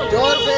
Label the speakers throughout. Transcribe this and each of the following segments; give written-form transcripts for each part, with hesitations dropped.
Speaker 1: जोर से।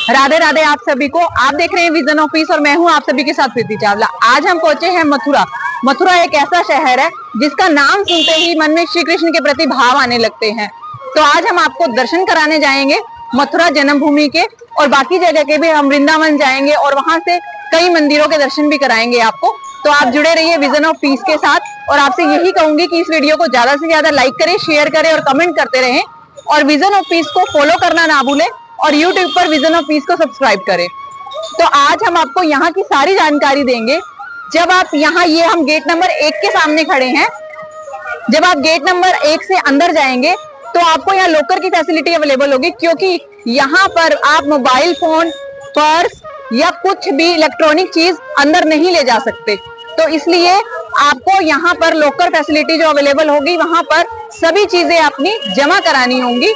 Speaker 2: राधे राधे आप सभी को। आप देख रहे हैं विजन ऑफ पीस और मैं हूं आप सभी के साथ प्रीति चावला। आज हम पहुंचे हैं मथुरा। मथुरा एक ऐसा शहर है जिसका नाम सुनते ही मन में श्री कृष्ण के प्रति भाव आने लगते हैं। तो आज हम आपको दर्शन कराने जाएंगे मथुरा जन्मभूमि के, और बाकी जगह के भी हम वृंदावन जाएंगे और वहां से कई मंदिरों के दर्शन भी कराएंगे आपको। तो आप जुड़े रहिए विजन ऑफ पीस के साथ, और आपसे यही कहूंगी कि इस वीडियो को ज्यादा से ज्यादा लाइक करें, शेयर करें और कमेंट करते रहें, और विजन ऑफ पीस को फॉलो करना ना भूलें, और YouTube पर विजन ऑफ पीस को सब्सक्राइब करें। तो आज हम आपको यहाँ की सारी जानकारी देंगे। जब आप यहाँ, ये हम गेट नंबर 1 के सामने खड़े हैं, जब आप गेट नंबर 1 से अंदर जाएंगे तो आपको यहाँ लॉकर की फैसिलिटी अवेलेबल होगी, क्योंकि यहाँ पर आप मोबाइल फोन, पर्स या कुछ भी इलेक्ट्रॉनिक चीज अंदर नहीं ले जा सकते। तो इसलिए आपको यहाँ पर लॉकर फैसिलिटी जो अवेलेबल होगी, वहां पर सभी चीजें अपनी जमा करानी होंगी।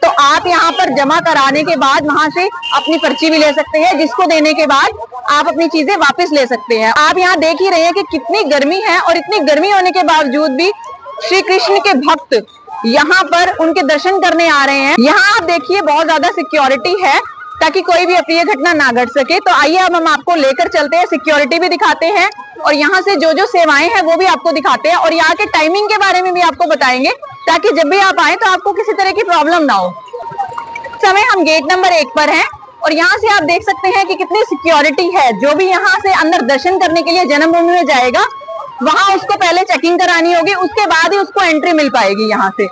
Speaker 2: तो आप यहाँ पर जमा कराने के बाद वहां से अपनी पर्ची भी ले सकते हैं, जिसको देने के बाद आप अपनी चीजें वापस ले सकते हैं। आप यहाँ देख ही रहे हैं कि कितनी गर्मी है, और इतनी गर्मी होने के बावजूद भी श्री कृष्ण के भक्त यहाँ पर उनके दर्शन करने आ रहे हैं। यहाँ आप देखिए बहुत ज्यादा सिक्योरिटी है, ताकि कोई भी अप्रिय घटना ना घट सके। तो आइए अब हम आपको लेकर चलते हैं, सिक्योरिटी भी दिखाते हैं, और यहाँ से जो जो सेवाएं हैं वो भी आपको दिखाते हैं, और यहाँ के टाइमिंग के बारे में भी आपको बताएंगे, ताकि जब भी आप आए तो आपको किसी तरह की प्रॉब्लम ना हो। इस समय हम गेट नंबर 1 पर हैं, और यहाँ से आप देख सकते हैं कि कितनी सिक्योरिटी है। जो भी यहाँ से अंदर दर्शन करने के लिए जन्मभूमि में जाएगा, वहां उसको पहले चेकिंग करानी होगी, उसके बाद ही उसको एंट्री मिल पाएगी यहाँ से।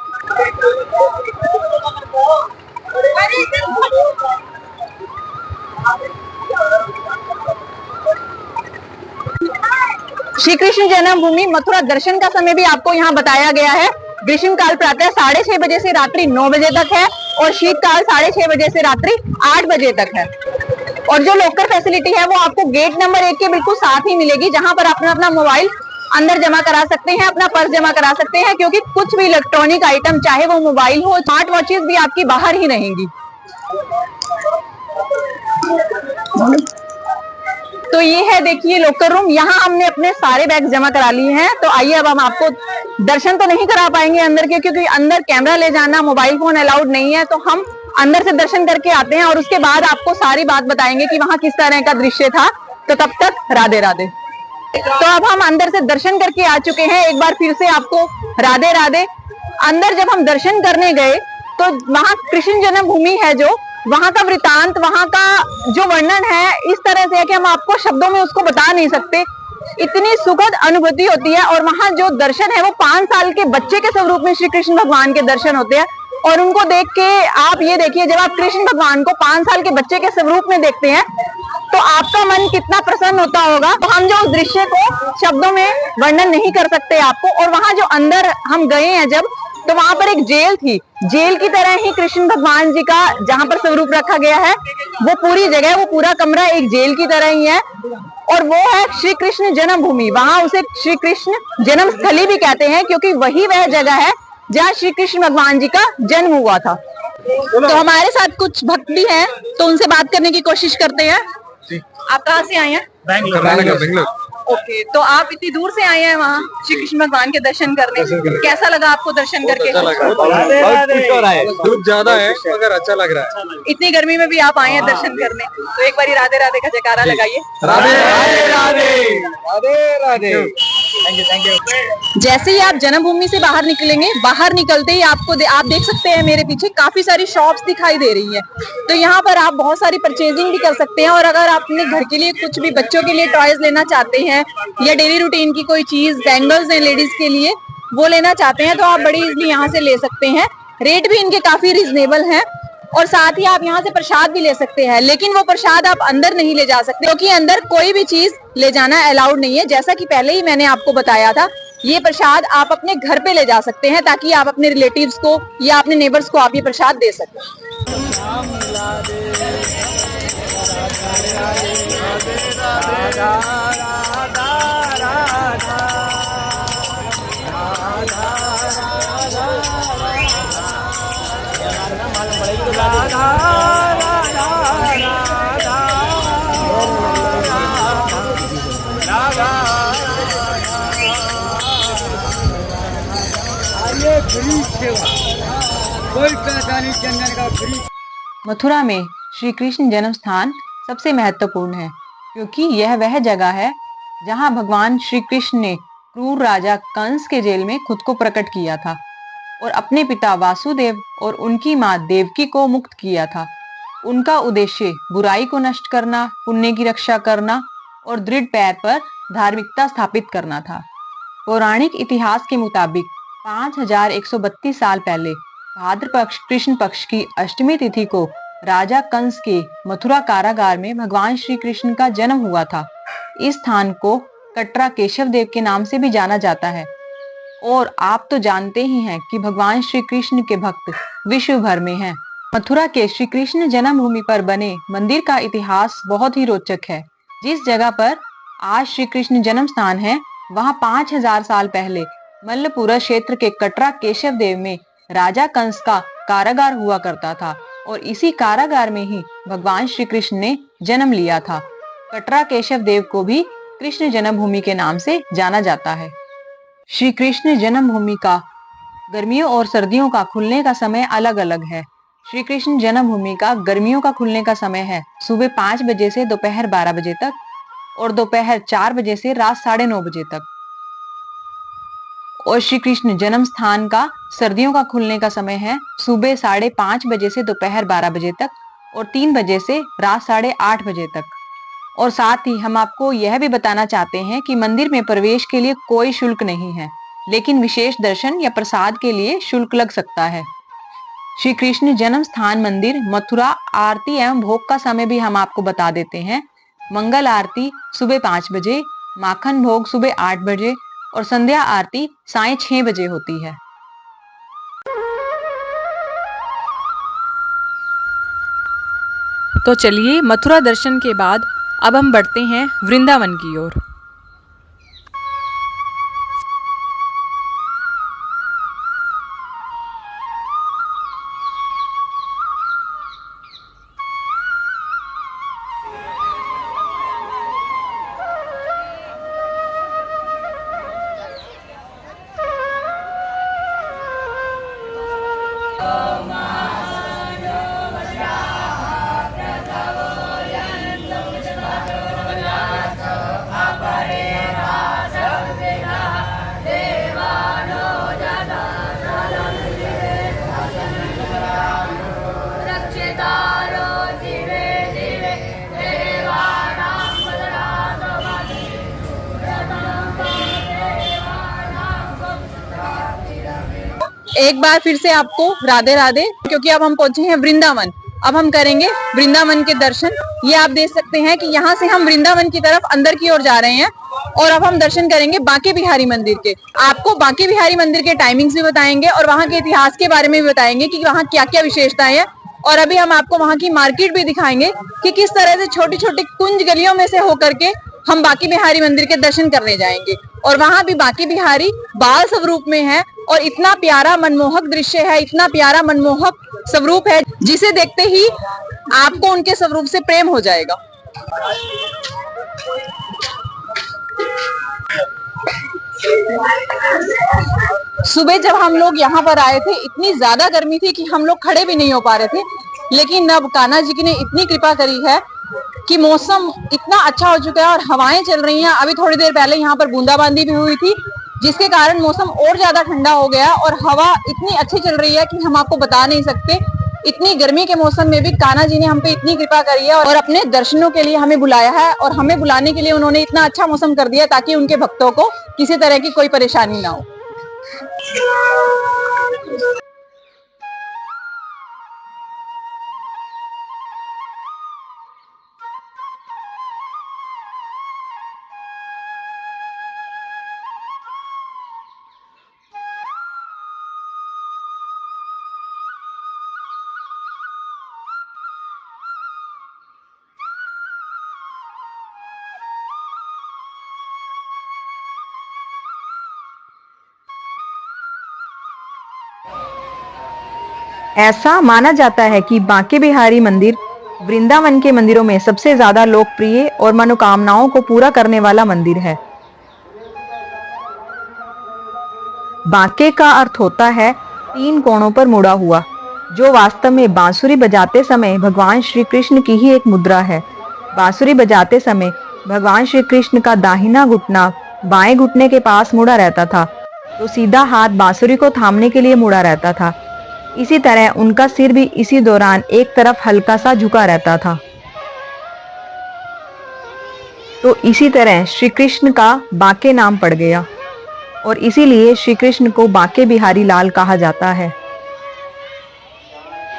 Speaker 2: श्री कृष्ण जन्मभूमि मथुरा दर्शन का समय भी आपको यहाँ बताया गया है। ग्रीष्म काल प्रातः 6:30 बजे से रात्रि 9 बजे तक है, और शीतकाल 6:30 बजे से रात्रि 8 बजे तक है। और जो लॉकर फैसिलिटी है वो आपको गेट नंबर 1 के बिल्कुल साथ ही मिलेगी, जहां पर अपना मोबाइल अंदर जमा करा सकते हैं, अपना पर्स जमा करा सकते हैं, क्योंकि कुछ भी इलेक्ट्रॉनिक आइटम, चाहे वो मोबाइल हो, स्मार्ट वॉचेस भी आपकी बाहर ही रहेंगी। तो ये है देखिए लॉकर रूम। यहाँ हमने अपने सारे बैग जमा करा लिए हैं। तो आइए अब हम आपको दर्शन तो नहीं करा पाएंगे अंदर के, क्योंकि अंदर कैमरा ले जाना, मोबाइल फोन अलाउड नहीं है। तो हम अंदर से दर्शन करके आते हैं, और उसके बाद आपको सारी बात बताएंगे कि वहाँ किस तरह का दृश्य था। तो तब तक राधे राधे। तो अब हम अंदर से दर्शन करके आ चुके हैं। एक बार फिर से आपको राधे राधे। अंदर जब हम दर्शन करने गए तो वहाँ कृष्ण जन्मभूमि है, जो वहां का वृतांत, वहां का जो वर्णन है, इस तरह से है कि हम आपको शब्दों में उसको बता नहीं सकते। इतनी सुखद अनुभूति होती है। और वहां जो दर्शन है वो 5 साल के बच्चे के स्वरूप में श्री कृष्ण भगवान के दर्शन होते हैं। और उनको देख के आप ये देखिए, जब आप कृष्ण भगवान को 5 साल के बच्चे के स्वरूप में देखते हैं तो आपका मन कितना प्रसन्न होता होगा। तो हम जो उस दृश्य को शब्दों में वर्णन नहीं कर सकते आपको। और वहां जो अंदर हम गए हैं जब, तो वहां पर एक जेल थी। जेल की तरह ही कृष्ण भगवान जी का जहां पर स्वरूप रखा गया है, वो पूरी जगह, वो पूरा कमरा एक जेल की तरह ही है। और वो है श्री कृष्ण जन्मभूमि। वहां उसे श्री कृष्ण जन्म स्थली भी कहते हैं, क्योंकि वही वह जगह है जहाँ श्री कृष्ण भगवान जी का जन्म हुआ था। तो हमारे साथ कुछ भक्त भी हैं, तो उनसे बात करने की कोशिश करते हैं। आप कहाँ से आए हैं?
Speaker 3: बेंगलोर।
Speaker 2: ओके, तो आप इतनी दूर से आए हैं वहाँ श्री कृष्ण भगवान के दर्शन करने। कैसा लगा आपको दर्शन करके?
Speaker 3: धूप ज्यादा है मगर अच्छा लग रहा है।
Speaker 2: इतनी गर्मी में भी आप आए हैं दर्शन करने, तो एक बारी राधे राधे का जयकारा लगाइए।
Speaker 3: राधे राधे राधे राधे। Thank you.
Speaker 2: जैसे ही आप जन्मभूमि से बाहर निकलेंगे, बाहर निकलते ही आपको आप देख सकते हैं मेरे पीछे काफी सारी शॉप्स दिखाई दे रही है। तो यहाँ पर आप बहुत सारी परचेजिंग भी कर सकते हैं। और अगर आप अपने घर के लिए कुछ भी, बच्चों के लिए टॉयज लेना चाहते हैं, या डेली रूटीन की कोई चीज, बैंगल्स हैं लेडीज के लिए, वो लेना चाहते हैं, तो आप बड़ी इजीली यहाँ से ले सकते हैं। रेट भी इनके काफी रिजनेबल हैं। और साथ ही आप यहाँ से प्रसाद भी ले सकते हैं, लेकिन वो प्रसाद आप अंदर नहीं ले जा सकते, क्योंकि अंदर कोई भी चीज ले जाना अलाउड नहीं है। जैसा कि पहले ही मैंने आपको बताया था, ये प्रसाद आप अपने घर पे ले जा सकते हैं, ताकि आप अपने रिलेटिव्स को या अपने नेबर्स को आप ये प्रसाद दे सकें।
Speaker 1: राधे राधे राधे राधे। कोई परेशानी चंदन का फ्री।
Speaker 2: मथुरा में श्री कृष्ण जन्म स्थान सबसे महत्वपूर्ण है, क्योंकि यह वह जगह है जहां भगवान श्री कृष्ण ने क्रूर राजा कंस के जेल में खुद को प्रकट किया था और अपने पिता वासुदेव और उनकी मां देवकी को मुक्त किया था। उनका उद्देश्य बुराई को नष्ट करना, पुण्य की रक्षा करना और दृढ़ पैर पर धार्मिकता स्थापित करना था। पौराणिक इतिहास के मुताबिक 5132 साल पहले भाद्र पक्ष कृष्ण पक्ष की अष्टमी तिथि को राजा कंस के मथुरा कारागार में भगवान श्री कृष्ण का जन्म हुआ था। इस स्थान को कटरा केशव देव के नाम से भी जाना जाता है। और आप तो जानते ही हैं कि भगवान श्री कृष्ण के भक्त विश्व भर में हैं। मथुरा के श्री कृष्ण जन्मभूमि पर बने मंदिर का इतिहास बहुत ही रोचक है। जिस जगह पर आज श्री कृष्ण जन्म स्थान है, वहां 5000 साल पहले मल्लपुरा क्षेत्र के कटरा केशव देव में राजा कंस का कारागार हुआ करता था और इसी कारागार में ही भगवान श्री कृष्ण ने जन्म लिया था। कटरा केशव देव को भी कृष्ण जन्मभूमि के नाम से जाना जाता है। श्री कृष्ण जन्मभूमि का गर्मियों और सर्दियों का खुलने का समय अलग अलग है। श्री कृष्ण जन्मभूमि का गर्मियों का खुलने का समय है सुबह 5 बजे से दोपहर 12 बजे तक और दोपहर 4 बजे से रात 9:30 बजे तक। और श्री कृष्ण जन्म स्थान का सर्दियों का खुलने का समय है सुबह 5:30 बजे से दोपहर 12 बजे तक और 3 बजे से रात 8:30 बजे तक। और साथ ही हम आपको यह भी बताना चाहते हैं कि मंदिर में प्रवेश के लिए कोई शुल्क नहीं है, लेकिन विशेष दर्शन या प्रसाद के लिए शुल्क लग सकता है। श्री कृष्ण जन्म स्थान मंदिर मथुरा आरती एवं भोग का समय भी हम आपको बता देते हैं। मंगल आरती सुबह 5 बजे, माखन भोग सुबह 8 बजे और संध्या आरती सायं 6 बजे होती है।
Speaker 4: तो चलिए मथुरा दर्शन के बाद अब हम बढ़ते हैं वृंदावन की ओर।
Speaker 2: एक बार फिर से आपको राधे राधे, क्योंकि अब हम पहुंचे हैं वृंदावन। अब हम करेंगे वृंदावन के दर्शन। ये आप देख सकते हैं कि यहाँ से हम वृंदावन की तरफ अंदर की ओर जा रहे हैं और अब हम दर्शन करेंगे बांके बिहारी मंदिर के। आपको बांके बिहारी मंदिर के टाइमिंग्स भी बताएंगे और वहाँ के इतिहास के बारे में भी बताएंगे कि वहाँ क्या क्या विशेषताएं हैं। और अभी हम आपको वहाँ की मार्केट भी दिखाएंगे कि किस तरह से छोटी छोटी कुंज गलियों में से होकर के हम बांके बिहारी मंदिर के दर्शन करने जाएंगे। और वहां भी बांके बिहारी बाल स्वरूप में है और इतना प्यारा मनमोहक दृश्य है, इतना प्यारा मनमोहक स्वरूप है, जिसे देखते ही आपको उनके स्वरूप से प्रेम हो जाएगा। सुबह जब हम लोग यहाँ पर आए थे, इतनी ज्यादा गर्मी थी कि हम लोग खड़े भी नहीं हो पा रहे थे, लेकिन अब कान्हा जी ने इतनी कृपा करी है कि मौसम इतना अच्छा हो चुका है और हवाएं चल रही हैं। अभी थोड़ी देर पहले यहाँ पर बूंदाबांदी भी हुई थी, जिसके कारण मौसम और ज्यादा ठंडा हो गया और हवा इतनी अच्छी चल रही है कि हम आपको बता नहीं सकते। इतनी गर्मी के मौसम में भी कान्हा जी ने हम पे इतनी कृपा करी है और अपने दर्शनों के लिए हमें बुलाया है। और हमें बुलाने के लिए उन्होंने इतना अच्छा मौसम कर दिया ताकि उनके भक्तों को किसी तरह की कोई परेशानी ना हो। ऐसा माना जाता है कि बांके बिहारी मंदिर वृंदावन के मंदिरों में सबसे ज्यादा लोकप्रिय और मनोकामनाओं को पूरा करने वाला मंदिर है। बांके का अर्थ होता है 3 कोणों पर मुड़ा हुआ। जो वास्तव में बांसुरी बजाते समय भगवान श्री कृष्ण की ही एक मुद्रा है। बांसुरी बजाते समय भगवान श्री कृष्ण का दाहिना घुटना बाएं घुटने के पास मुड़ा रहता था, तो सीधा हाथ बांसुरी को थामने के लिए मुड़ा रहता था। इसी तरह उनका सिर भी इसी दौरान एक तरफ हल्का सा झुका रहता था। तो इसी तरह श्री कृष्ण का बांके नाम पड़ गया और इसीलिए श्री कृष्ण को बांके बिहारी लाल कहा जाता है।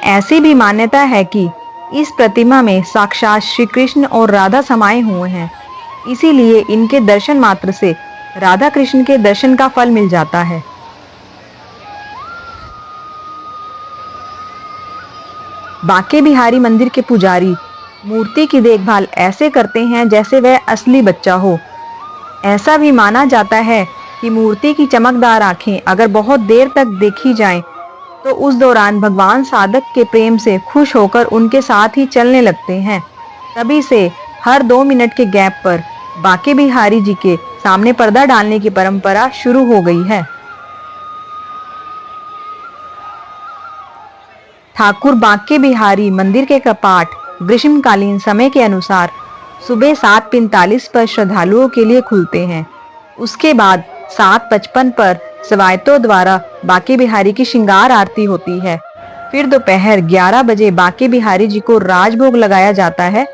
Speaker 2: ऐसी भी मान्यता है कि इस प्रतिमा में साक्षात श्री कृष्ण और राधा समाये हुए हैं, इसीलिए इनके दर्शन मात्र से राधा कृष्ण के दर्शन का फल मिल जाता है। बांके बिहारी मंदिर के पुजारी मूर्ति की देखभाल ऐसे करते हैं जैसे वह असली बच्चा हो। ऐसा भी माना जाता है कि मूर्ति की चमकदार आंखें अगर बहुत देर तक देखी जाएं, तो उस दौरान भगवान साधक के प्रेम से खुश होकर उनके साथ ही चलने लगते हैं। तभी से हर 2 मिनट के गैप पर बांके बिहारी जी के सामने पर्दा डालने की परंपरा शुरू हो गई है। ठाकुर बांके बिहारी मंदिर के कपाट ग्रीष्मकालीन समय के अनुसार सुबह 7:45 पर श्रद्धालुओं के लिए खुलते हैं। उसके बाद 7:55 पर सेवायतों द्वारा बांके बिहारी की श्रृंगार आरती होती है। फिर दोपहर 11 बजे बांके बिहारी जी को राजभोग लगाया जाता है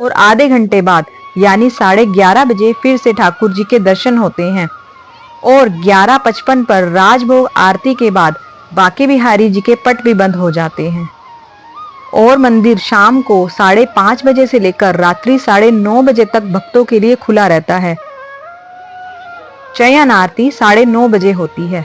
Speaker 2: और आधे घंटे बाद यानी 11:30 बजे फिर से ठाकुर जी के दर्शन होते हैं और 11:55 पर राजभोग आरती के बाद बांके बिहारी जी के पट भी बंद हो जाते हैं और मंदिर शाम को 5:30 बजे से लेकर रात्रि 9:30 बजे तक भक्तों के लिए खुला रहता है। शयन आरती 9:30 बजे होती है।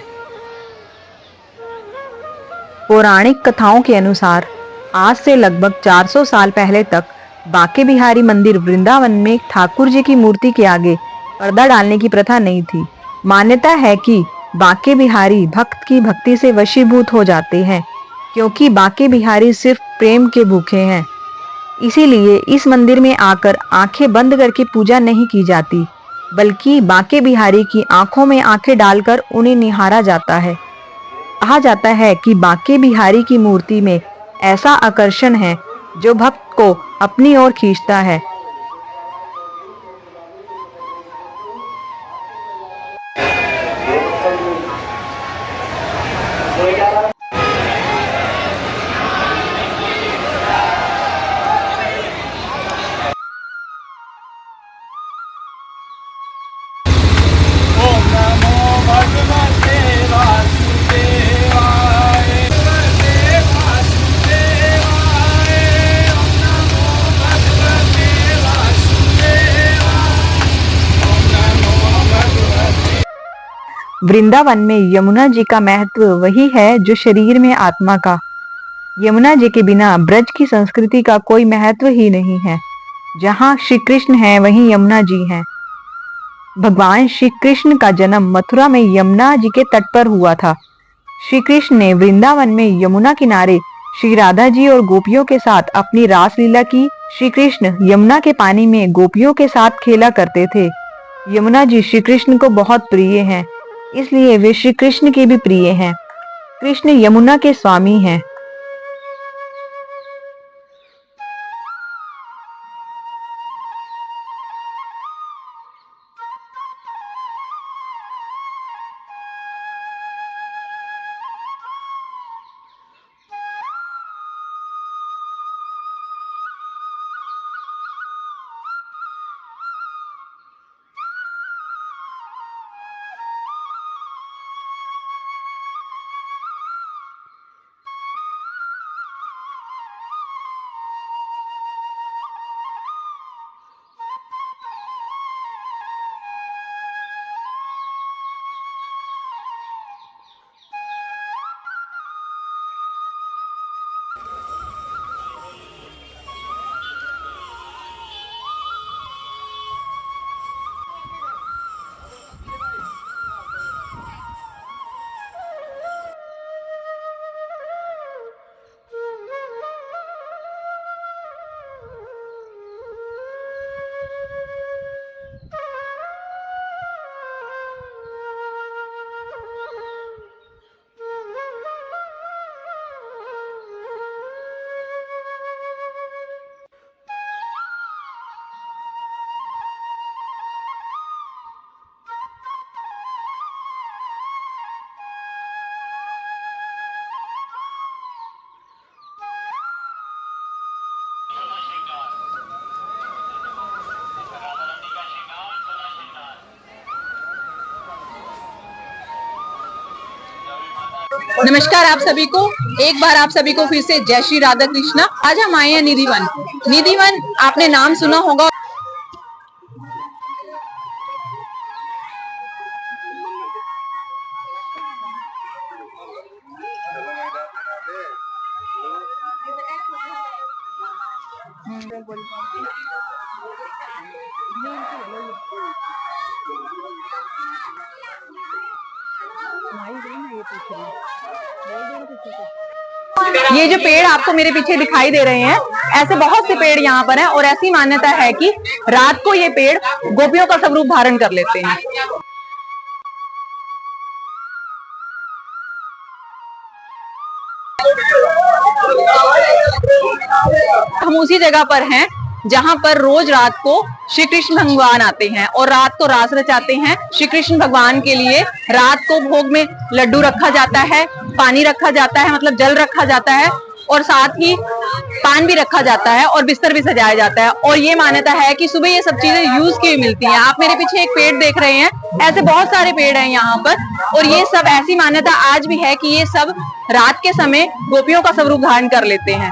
Speaker 2: पौराणिक कथाओं के अनुसार आज से लगभग 400 साल पहले तक बांके बिहारी मंदिर वृंदावन में ठाकुर जी की मूर्ति के आगे पर्दा डालने की प्रथा नहीं थी। मान्यता है कि बांके बिहारी भक्त की भक्ति से वशीभूत हो जाते हैं, क्योंकि बांके बिहारी सिर्फ प्रेम के भूखे हैं। इसीलिए इस मंदिर में आकर आंखें बंद करके पूजा नहीं की जाती, बल्कि बांके बिहारी की आंखों में आंखें डालकर उन्हें निहारा जाता है। कहा जाता है कि बांके बिहारी की मूर्ति में ऐसा आकर्षण है जो भक्त को अपनी ओर खींचता है। वृंदावन में यमुना जी का महत्व वही है जो शरीर में आत्मा का। यमुना जी के बिना ब्रज की संस्कृति का कोई महत्व ही नहीं है। जहाँ श्री कृष्ण है वहीं यमुना जी हैं। भगवान श्री कृष्ण का जन्म मथुरा में यमुना जी के तट पर हुआ था। श्री कृष्ण ने वृंदावन में यमुना किनारे श्री राधा जी और गोपियों के साथ अपनी रासलीला की। श्री कृष्ण यमुना के पानी में गोपियों के साथ खेला करते थे। यमुना जी श्री कृष्ण को बहुत प्रिय हैं, इसलिए वे श्री कृष्ण के भी प्रिय हैं। कृष्ण यमुना के स्वामी हैं। नमस्कार आप सभी को, एक बार आप सभी को फिर से जय श्री राधा कृष्णा। आज हम आए हैं निधि वन। निधि वन आपने नाम सुना होगा। ये जो पेड़ आपको मेरे पीछे दिखाई दे रहे हैं, ऐसे बहुत से पेड़ यहाँ पर हैं और ऐसी मान्यता है कि रात को ये पेड़ गोपियों का स्वरूप धारण कर लेते हैं। हम उसी जगह पर हैं जहाँ पर रोज रात को श्री कृष्ण भगवान आते हैं और रात को रास रचाते हैं। श्री कृष्ण भगवान के लिए रात को भोग में लड्डू रखा जाता है, पानी रखा जाता है, मतलब जल रखा जाता है, और साथ ही पान भी रखा जाता है और बिस्तर भी सजाया जाता है। और ये मान्यता है कि सुबह ये सब चीजें यूज की मिलती हैं। आप मेरे पीछे एक पेड़ देख रहे हैं, ऐसे बहुत सारे पेड़ हैं यहाँ पर, और ये सब ऐसी मान्यता आज भी है कि ये सब रात के समय गोपियों का स्वरूप धारण कर लेते हैं।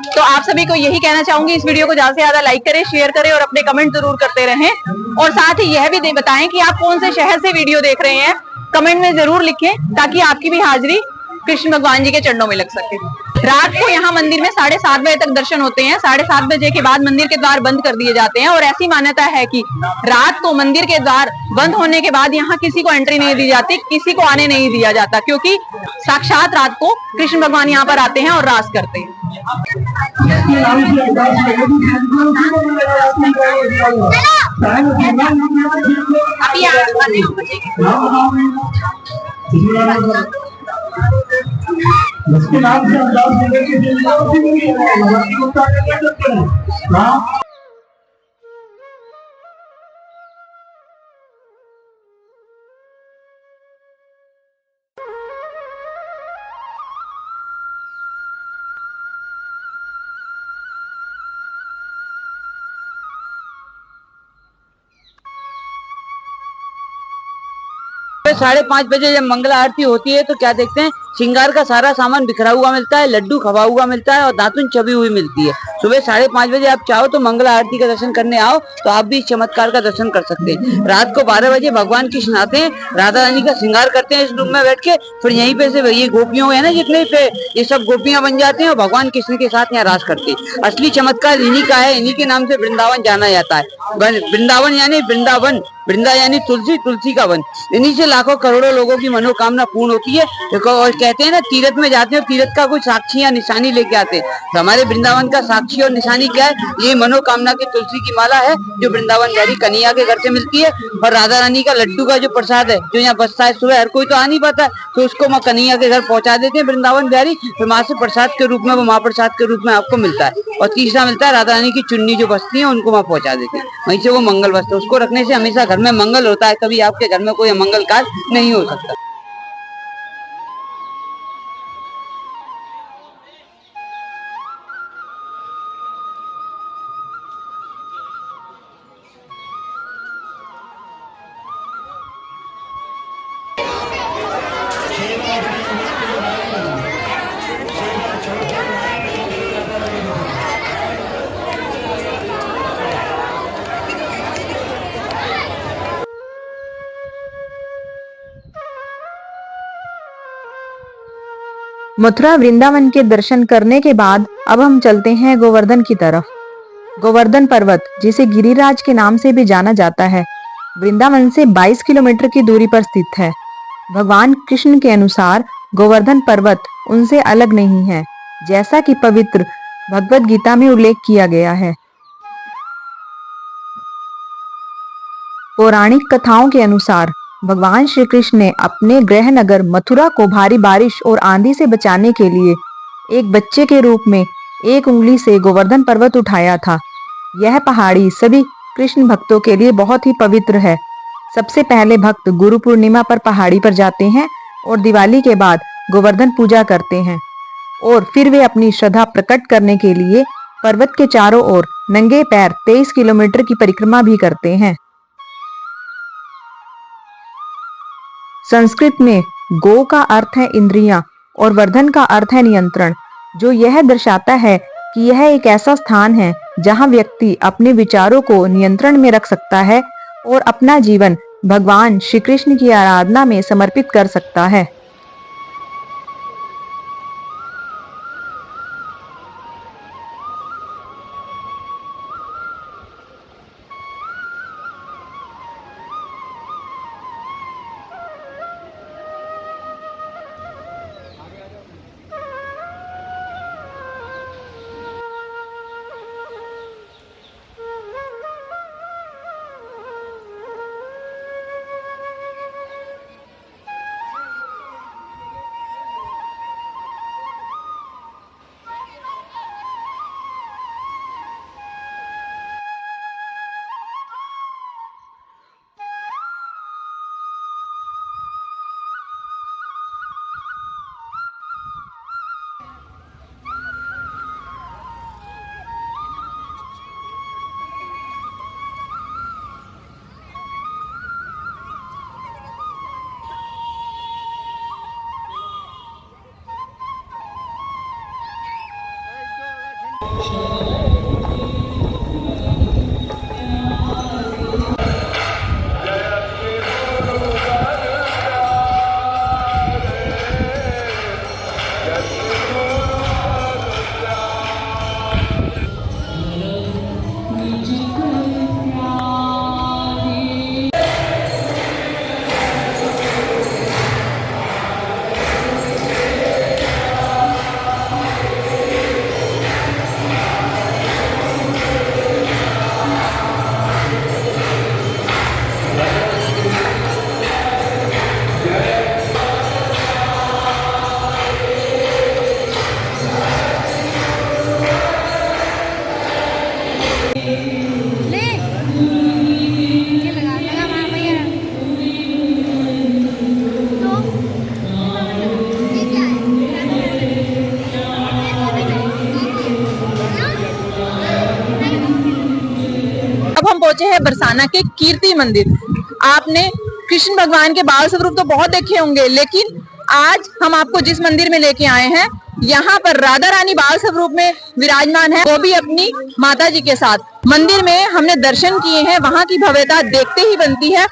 Speaker 2: तो आप सभी को यही कहना चाहूंगी, इस वीडियो को ज्यादा से ज्यादा लाइक करें, शेयर करें और अपने कमेंट जरूर करते रहें। और साथ ही यह भी बताएं कि आप कौन से शहर से वीडियो देख रहे हैं, कमेंट में जरूर लिखें ताकि आपकी भी हाजिरी कृष्ण भगवान जी के चरणों में लग सके। रात को यहाँ मंदिर में 7:30 बजे तक दर्शन होते हैं। 7:30 बजे के बाद मंदिर के द्वार बंद कर दिए जाते हैं और ऐसी मान्यता है कि रात को मंदिर के द्वार बंद होने के बाद यहाँ किसी को एंट्री नहीं दी जाती, किसी को आने नहीं दिया जाता, क्योंकि साक्षात रात को कृष्ण भगवान यहाँ पर आते हैं और रास करते हैं।
Speaker 5: जिसके नाम से
Speaker 1: साढ़े 5 बजे जब मंगला आरती होती है तो क्या देखते हैं, श्रृंगार का सारा सामान बिखरा हुआ मिलता है, लड्डू खवा हुआ मिलता है और दातुन चबी हुई मिलती है। सुबह 5:30 बजे आप चाहो तो मंगला आरती का दर्शन करने आओ तो आप भी इस चमत्कार का दर्शन कर सकते हैं। रात को 12 बजे भगवान कृष्ण आते हैं, राधा रानी का श्रृंगार करते हैं इस रूम में बैठ के, फिर यहीं पे से ये गोपियों है ना जितने पे ये सब गोपियां बन जाते हैं और भगवान कृष्ण के साथ यहाँ रास करते हैं। असली चमत्कार इन्हीं का है, इन्हीं के नाम से वृंदावन जाना जाता है। वृंदावन यानी वृंदावन, वृंदा यानी तुलसी, तुलसी का वन। इन्हीं से लाखों करोड़ों लोगों की मनोकामना पूर्ण होती है। और कहते हैं ना, तीर्थ में जाते हैं और तीर्थ का कोई साक्षी या निशानी लेके आते हैं, तो हमारे वृंदावन का साक्षी और निशानी क्या है? ये मनोकामना की तुलसी की माला है जो वृंदावन बिहारी कन्हैया के घर से मिलती है। और राधा रानी का लड्डू का जो प्रसाद है जो यहाँ बसता है, सुबह हर कोई तो आ नहीं पाता, तो उसको माँ कन्हैया के घर पहुंचा देते हैं वृंदावन बिहारी, फिर माँ से प्रसाद के रूप में, वो माँ प्रसाद के रूप में आपको मिलता है। और तीसरा मिलता है राधा रानी की चुन्नी जो बसती है उनको वहाँ पहुंचा देते हैं, वहीं से वो मंगल बसता है। उसको रखने से हमेशा घर में मंगल होता है, कभी आपके घर में कोई अमंगल कार्य नहीं हो सकता।
Speaker 2: मथुरा वृंदावन के दर्शन करने के बाद अब हम चलते हैं गोवर्धन की तरफ। गोवर्धन पर्वत, जिसे गिरिराज के नाम से भी जाना जाता है, वृंदावन से 22 किलोमीटर की दूरी पर स्थित है। भगवान कृष्ण के अनुसार गोवर्धन पर्वत उनसे अलग नहीं है, जैसा कि पवित्र भगवद गीता में उल्लेख किया गया है। पौराणिक कथाओं के अनुसार भगवान श्री कृष्ण ने अपने गृह नगर मथुरा को भारी बारिश और आंधी से बचाने के लिए एक बच्चे के रूप में एक उंगली से गोवर्धन पर्वत उठाया था। यह पहाड़ी सभी कृष्ण भक्तों के लिए बहुत ही पवित्र है। सबसे पहले भक्त गुरु पूर्णिमा पर पहाड़ी पर जाते हैं और दिवाली के बाद गोवर्धन पूजा करते हैं, और फिर वे अपनी श्रद्धा प्रकट करने के लिए पर्वत के चारों ओर नंगे पैर 23 किलोमीटर की परिक्रमा भी करते हैं। संस्कृत में गो का अर्थ है इंद्रियां और वर्धन का अर्थ है नियंत्रण, जो यह दर्शाता है कि यह एक ऐसा स्थान है जहां व्यक्ति अपने विचारों को नियंत्रण में रख सकता है और अपना जीवन भगवान श्री कृष्ण की आराधना में समर्पित कर सकता है। अब हम पहुंचे हैं बरसाना के कीर्ति मंदिर। आपने कृष्ण भगवान के बाल स्वरूप तो बहुत देखे होंगे, लेकिन आज हम आपको जिस मंदिर में लेके आए हैं, यहाँ पर राधा रानी बाल स्वरूप में विराजमान है, वो भी अपनी माता जी के साथ। मंदिर में हमने दर्शन किए हैं, वहाँ की भव्यता देखते ही बनती है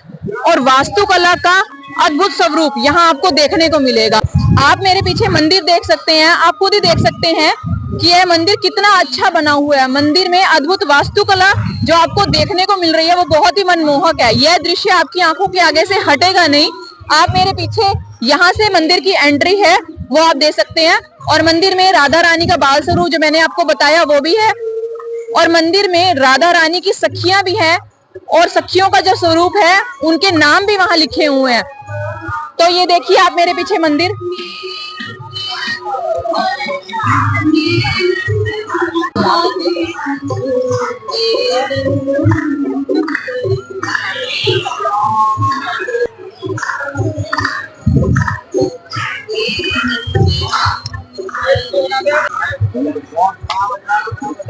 Speaker 2: और वास्तुकला का अद्भुत स्वरूप यहाँ आपको देखने को मिलेगा। आप मेरे पीछे मंदिर देख सकते हैं, आप खुद ही देख सकते हैं कि यह मंदिर कितना अच्छा बना हुआ है। मंदिर में अद्भुत वास्तुकला जो आपको देखने को मिल रही है वो बहुत ही मनमोहक है। यह दृश्य आपकी आंखों के आगे से हटेगा नहीं। आप मेरे पीछे यहाँ से मंदिर की एंट्री है वो आप देख सकते हैं, और मंदिर में राधा रानी का बाल स्वरूप जो मैंने आपको बताया वो भी है, और मंदिर में राधा रानी की सखियां भी हैं, और सखियों का जो स्वरूप है उनके नाम भी वहां लिखे हुए हैं। तो ये देखिए आप मेरे पीछे मंदिर।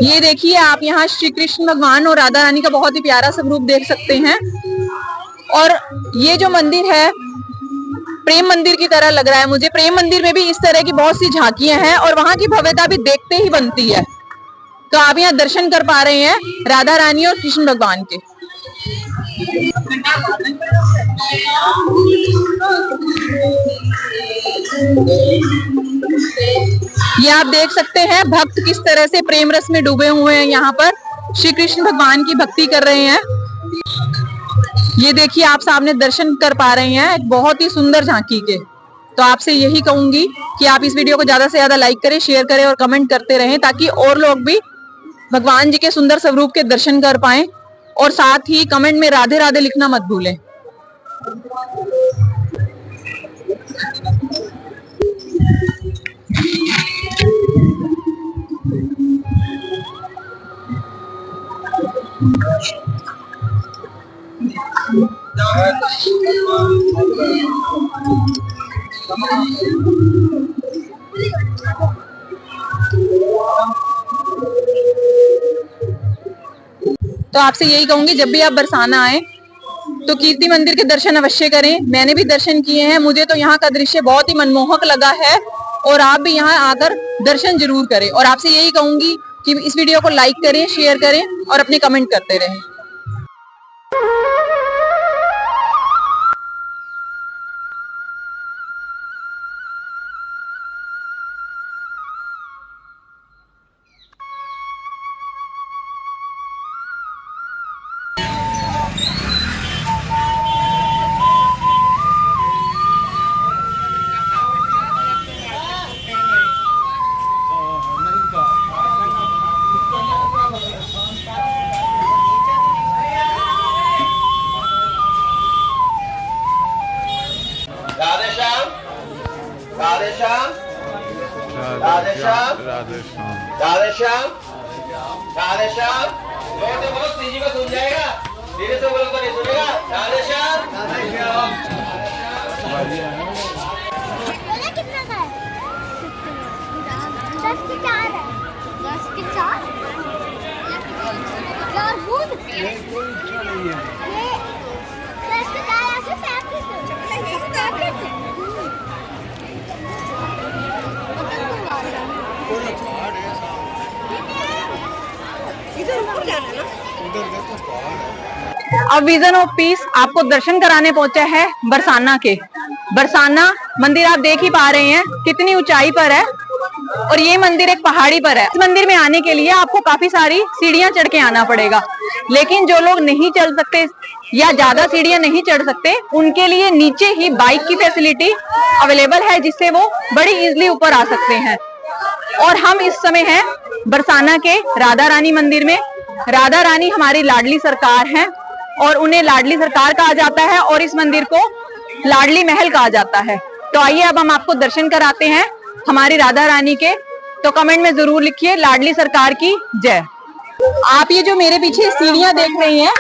Speaker 2: ये देखिए आप यहाँ श्री कृष्ण भगवान और राधा रानी का बहुत ही प्यारा स्वरूप देख सकते हैं, और ये जो मंदिर है प्रेम मंदिर की तरह लग रहा है मुझे। प्रेम मंदिर में भी इस तरह की बहुत सी झांकियां हैं और वहां की भव्यता भी देखते ही बनती है। तो आप यहाँ दर्शन कर पा रहे हैं राधा रानी और कृष्ण भगवान के। ये आप देख सकते हैं भक्त किस तरह से प्रेम रस में डूबे हुए हैं, यहाँ पर श्री कृष्ण भगवान की भक्ति कर रहे हैं। ये देखिए आप सामने दर्शन कर पा रहे हैं एक बहुत ही सुंदर झांकी के। तो आपसे यही कहूंगी कि आप इस वीडियो को ज्यादा से ज्यादा लाइक करें, शेयर करें और कमेंट करते रहें, ताकि और लोग भी भगवान जी के सुंदर स्वरूप के दर्शन कर पाएं। और साथ ही कमेंट में राधे राधे लिखना मत भूलें। तो आपसे यही कहूंगी जब भी आप बरसाना आए तो कीर्ति मंदिर के दर्शन अवश्य करें। मैंने भी दर्शन किए हैं, मुझे तो यहाँ का दृश्य बहुत ही मनमोहक लगा है। और आप भी यहाँ आकर दर्शन जरूर करें। और आपसे यही कहूंगी कि इस वीडियो को लाइक करें, शेयर करें और अपने कमेंट करते रहें।
Speaker 6: राधेश्याम, राधेश्याम, राधेश्याम, राधेश्याम, राधेश्याम। जोर से बोलो, तीजी को सुन जाएगा। धीरे से बोलो तो नहीं सुनेगा। राधेश्याम,
Speaker 7: कितना का है? 10 के 4 है। 10 के 4? और दूध? ये 10 के 4 ऐसे पैकेट है।
Speaker 2: इधर ऊपर जाना है ना? उधर देखो पहाड़ है। अब विजन ऑफ पीस आपको दर्शन कराने पहुंचा है बरसाना के। बरसाना मंदिर आप देख ही पा रहे हैं कितनी ऊंचाई पर है और ये मंदिर एक पहाड़ी पर है। इस मंदिर में आने के लिए आपको काफी सारी सीढ़ियां चढ़ के आना पड़ेगा, लेकिन जो लोग नहीं चढ़ सकते या ज्यादा सीढ़ियां नहीं चढ़ सकते उनके लिए नीचे ही बाइक की फैसिलिटी अवेलेबल है, जिससे वो बड़ी इजीली ऊपर आ सकते हैं। और हम इस समय हैं बरसाना के राधा रानी मंदिर में। राधा रानी हमारी लाडली सरकार हैं और उन्हें लाडली सरकार कहा जाता है और इस मंदिर को लाडली महल कहा जाता है। तो आइए अब हम आपको दर्शन कराते हैं हमारी राधा रानी के। तो कमेंट में जरूर लिखिए लाडली सरकार की जय। आप ये जो मेरे पीछे सीढ़ियां देख रही हैं,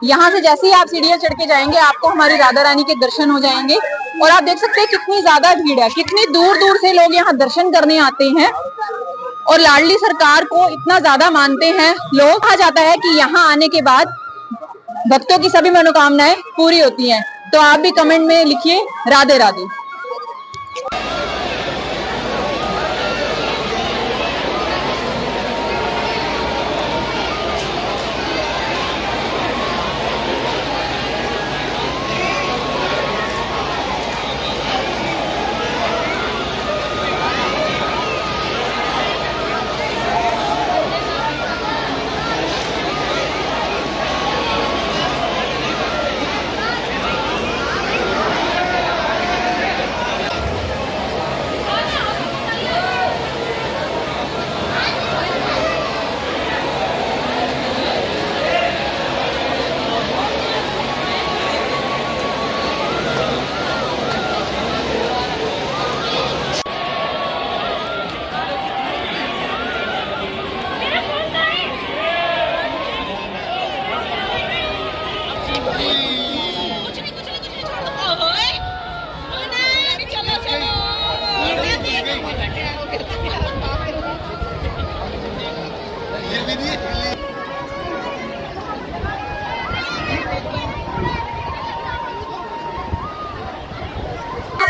Speaker 2: यहाँ से जैसे ही आप सीढ़ियां चढ़ के जाएंगे आपको हमारी राधा रानी के दर्शन हो जाएंगे। और आप देख सकते हैं कितनी ज्यादा भीड़ है, कितनी दूर दूर से लोग यहाँ दर्शन करने आते हैं और लाडली सरकार को इतना ज्यादा मानते हैं लोग। कहा जाता है कि यहाँ आने के बाद भक्तों की सभी मनोकामनाएं पूरी होती हैं। तो आप भी कमेंट में लिखिए राधे राधे।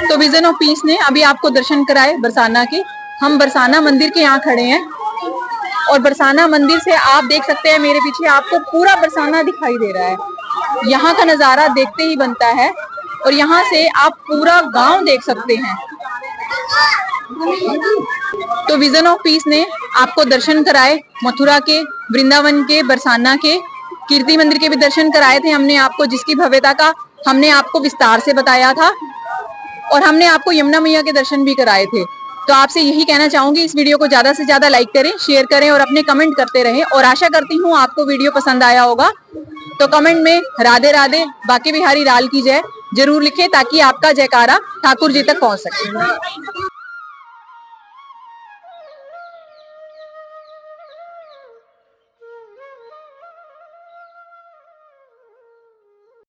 Speaker 2: तो विजन ऑफ पीस ने अभी आपको दर्शन कराए बरसाना के। हम बरसाना मंदिर के यहाँ खड़े हैं और बरसाना मंदिर से आप देख सकते हैं मेरे पीछे आपको पूरा बरसाना दिखाई दे रहा है। यहाँ का नजारा देखते ही बनता है और यहाँ से आप पूरा गांव देख सकते हैं। तो विजन ऑफ पीस ने आपको दर्शन कराए मथुरा के, वृंदावन के, बरसाना के, कीर्ति मंदिर के भी दर्शन कराए थे हमने आपको, जिसकी भव्यता का हमने आपको विस्तार से बताया था। और हमने आपको यमुना मैया के दर्शन भी कराए थे। तो आपसे यही कहना चाहूंगी, इस वीडियो को ज्यादा से ज्यादा लाइक करें, शेयर करें और अपने कमेंट करते रहें। और आशा करती हूँ आपको वीडियो पसंद आया होगा। तो कमेंट में राधे राधे, बांके बिहारी लाल की जय जरूर लिखें ताकि आपका जयकारा ठाकुर जी तक पहुंच सके।